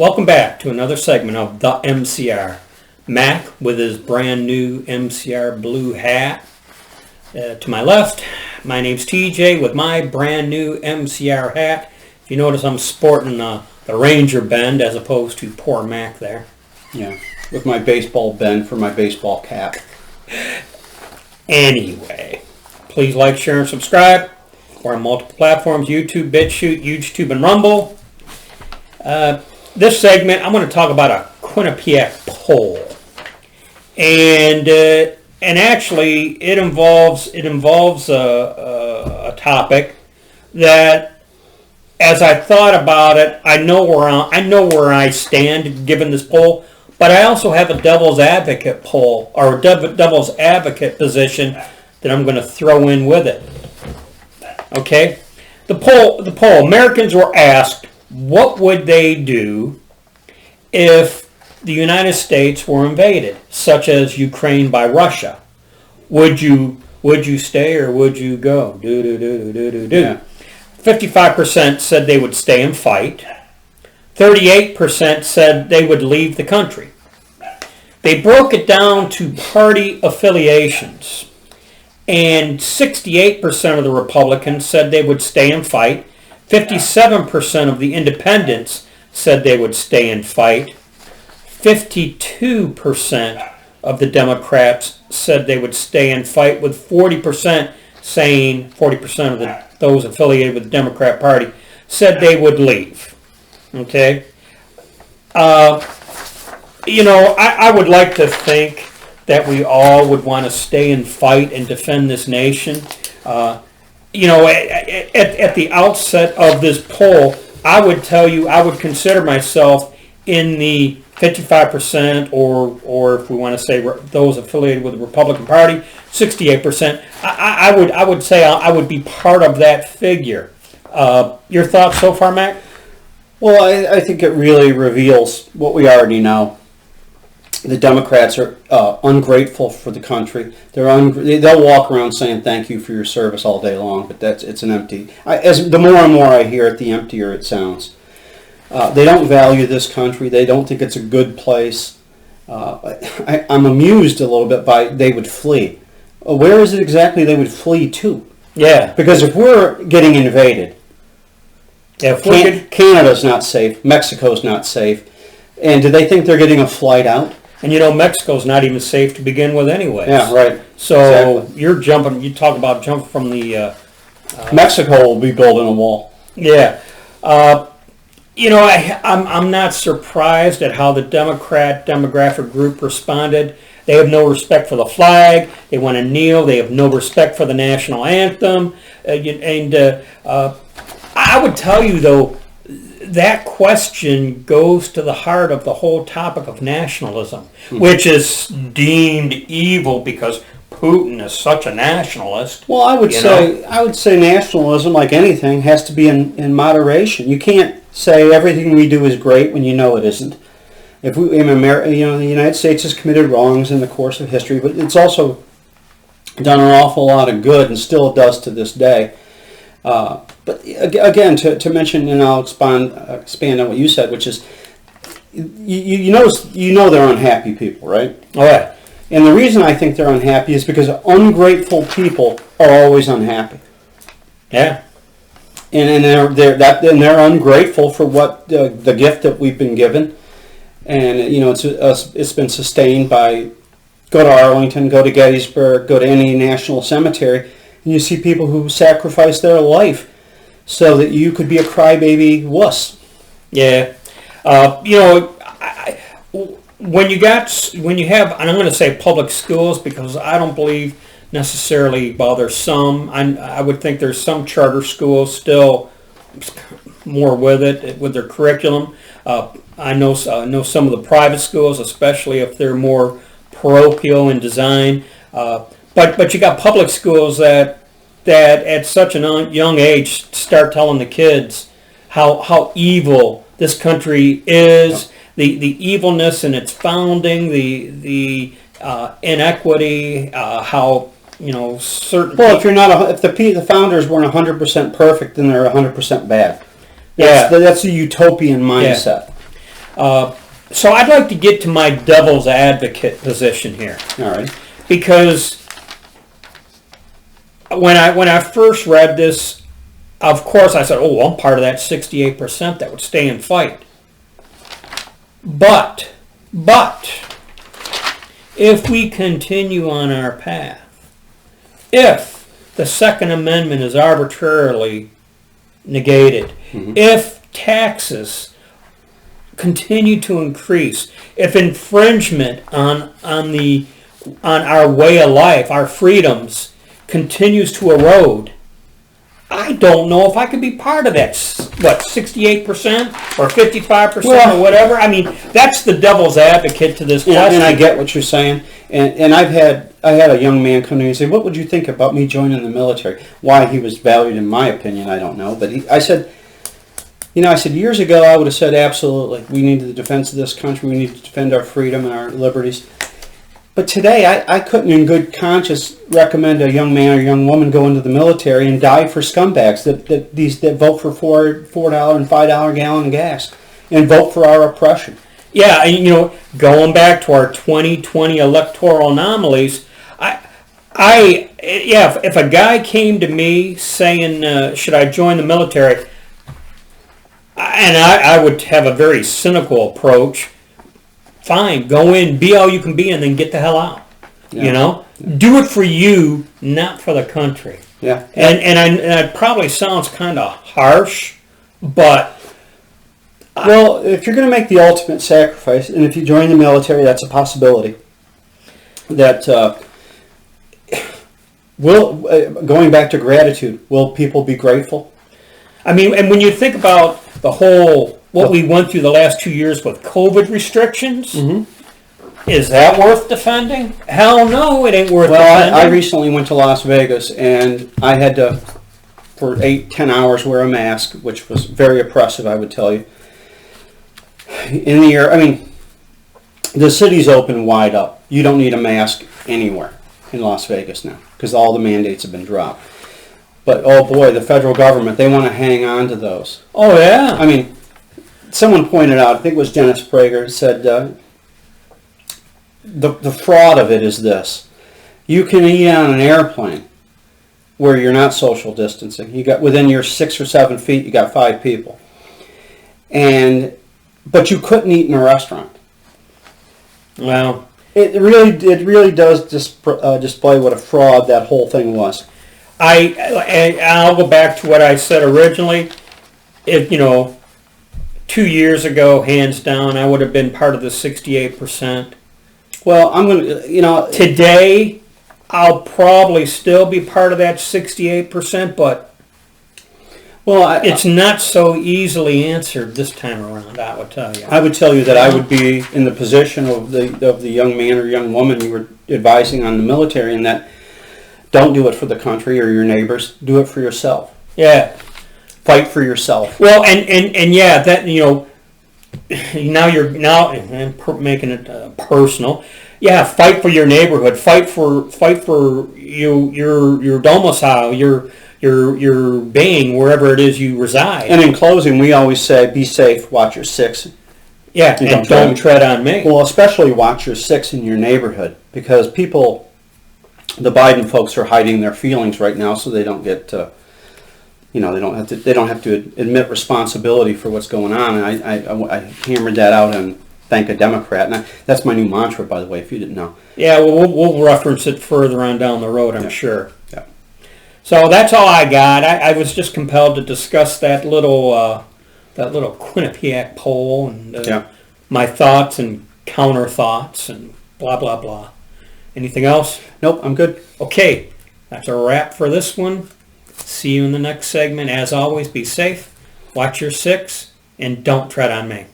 Welcome back to another segment of The MCR. Mac with his brand new MCR blue hat. To my left, my name's TJ with my brand new MCR hat. If you notice, I'm sporting the Ranger bend as opposed to poor Mac there. Yeah, with my baseball bend for my baseball cap. Anyway, please like, share, and subscribe. We're on multiple platforms: YouTube, BitChute, YouTube, and Rumble. This segment, I'm going to talk about a Quinnipiac poll, and actually, it involves a topic that, as I thought about it, I know where I stand given this poll, but I also have a devil's advocate poll or devil's advocate position that I'm going to throw in with it. Okay, the poll. Americans were asked, what would they do if the United States were invaded, such as Ukraine by Russia? Would you stay or would you go? Yeah. 55% said they would stay and fight. 38% said they would leave the country. They broke it down to party affiliations, and 68% of the Republicans said they would stay and fight. 57% of the independents said they would stay and fight. 52% of the Democrats said they would stay and fight, with 40% saying, 40% of those affiliated with the Democrat Party said they would leave. Okay? I would like to think that we all would want to stay and fight and defend this nation. At the outset of this poll, I would tell you I would consider myself in the 55%, or if we want to say those affiliated with the Republican Party, 68%. I would say I would be part of that figure. Your thoughts so far, Mac? Well, I think it really reveals what we already know. The Democrats are ungrateful for the country. They'll walk around saying thank you for your service all day long, but it's an empty. The more and more I hear it, the emptier it sounds. They don't value this country. They don't think it's a good place. I'm amused a little bit by they would flee. Where is it exactly they would flee to? Yeah. Because if we're getting invaded, Canada's not safe, Mexico's not safe, and do they think they're getting a flight out? And Mexico's not even safe to begin with anyway. Yeah, right. So exactly. You talk about jumping from the... Mexico will be building a wall. Yeah. I'm not surprised at how the Democrat demographic group responded. They have no respect for the flag. They want to kneel. They have no respect for the national anthem. I would tell you, though, that question goes to the heart of the whole topic of nationalism, which is deemed evil because Putin is such a nationalist. Well, I would say nationalism, like anything, has to be in moderation. You can't say everything we do is great when you know it isn't. If the United States has committed wrongs in the course of history, but it's also done an awful lot of good, and still does to this day. But again, to mention, and I'll expand on what you said, which is, you know they're unhappy people, right? Oh, yeah. And the reason I think they're unhappy is because ungrateful people are always unhappy. Yeah. And they're ungrateful for what the gift that we've been given, and it's been sustained by go to Arlington, go to Gettysburg, go to any national cemetery. And you see people who sacrifice their life so that you could be a crybaby wuss. Yeah. When you have, and I'm going to say public schools because I don't believe necessarily, well, there's some, I would think there's some charter schools still more with it, with their curriculum. I know some of the private schools, especially if they're more parochial in design. But you got public schools that at such a young age start telling the kids how evil this country is, the evilness in its founding, the inequity, how certain. Well, if the founders weren't 100% perfect, then they're 100% bad. That's a utopian mindset. So I'd like to get to my devil's advocate position here, All right. because when I first read this, of course I said, "Oh, well, I'm part of that 68% that would stay and fight." But if we continue on our path, if the Second Amendment is arbitrarily negated, if taxes continue to increase, if infringement on our way of life, our freedoms, continues to erode, I don't know if I could be part of that, 68% or 55% or whatever. I mean, that's the devil's advocate to this question. And I get what you're saying. And I had a young man come to me and say, "What would you think about me joining the military?" Why he was valued, in my opinion, I don't know. But I said, years ago I would have said, absolutely, we need the defense of this country. We need to defend our freedom and our liberties. But today, I couldn't in good conscience recommend a young man or young woman go into the military and die for scumbags that vote for $4 and $5 gallon gas and vote for our oppression. Yeah, and going back to our 2020 electoral anomalies, if a guy came to me saying, should I join the military, and I would have a very cynical approach. Fine, go in, be all you can be, and then get the hell out. Yeah. Do it for you, not for the country. Yeah. And it probably sounds kind of harsh, but well, if you're going to make the ultimate sacrifice, and if you join the military, that's a possibility. That going back to gratitude, will people be grateful? I mean, and when you think about the whole what we went through the last 2 years with COVID restrictions, is that worth defending? Hell no, it ain't worth defending. Well, I recently went to Las Vegas, and I had to, for 8-10 hours, wear a mask, which was very oppressive, I would tell you. In the air, I mean, the city's open wide up. You don't need a mask anywhere in Las Vegas now, because all the mandates have been dropped. But, oh boy, the federal government, they want to hang on to those. Oh, yeah. I mean, someone pointed out, I think it was Dennis Prager, said the fraud of it is this. You can eat on an airplane where you're not social distancing. You got within your 6 or 7 feet, you got 5 people. But you couldn't eat in a restaurant. Well, it really does display what a fraud that whole thing was. I'll go back to what I said originally. 2 years ago, hands down, I would have been part of the 68%. Well, I'm going to, Today, I'll probably still be part of that 68%, but it's not so easily answered this time around, I would tell you. I would tell you that I would be in the position of the young man or young woman you were advising on the military, and that don't do it for the country or your neighbors. Do it for yourself. Yeah. Fight for yourself. Well, and yeah, that now you're making it personal. Yeah, fight for your neighborhood. Fight for your domicile, your being, wherever it is you reside. And in closing, we always say, be safe, watch your six. Yeah, and don't tread on me. Well, especially watch your six in your neighborhood, because people, the Biden folks, are hiding their feelings right now, so they don't get. They don't have to admit responsibility for what's going on. And I hammered that out on Thank a Democrat. And that's my new mantra, by the way, if you didn't know. Yeah, well, we'll reference it further on down the road, I'm sure. Yeah. So that's all I got. I was just compelled to discuss that little Quinnipiac poll and my thoughts and counter thoughts and blah, blah, blah. Anything else? Nope, I'm good. Okay, that's a wrap for this one. See you in the next segment. As always, be safe, watch your six, and don't tread on me.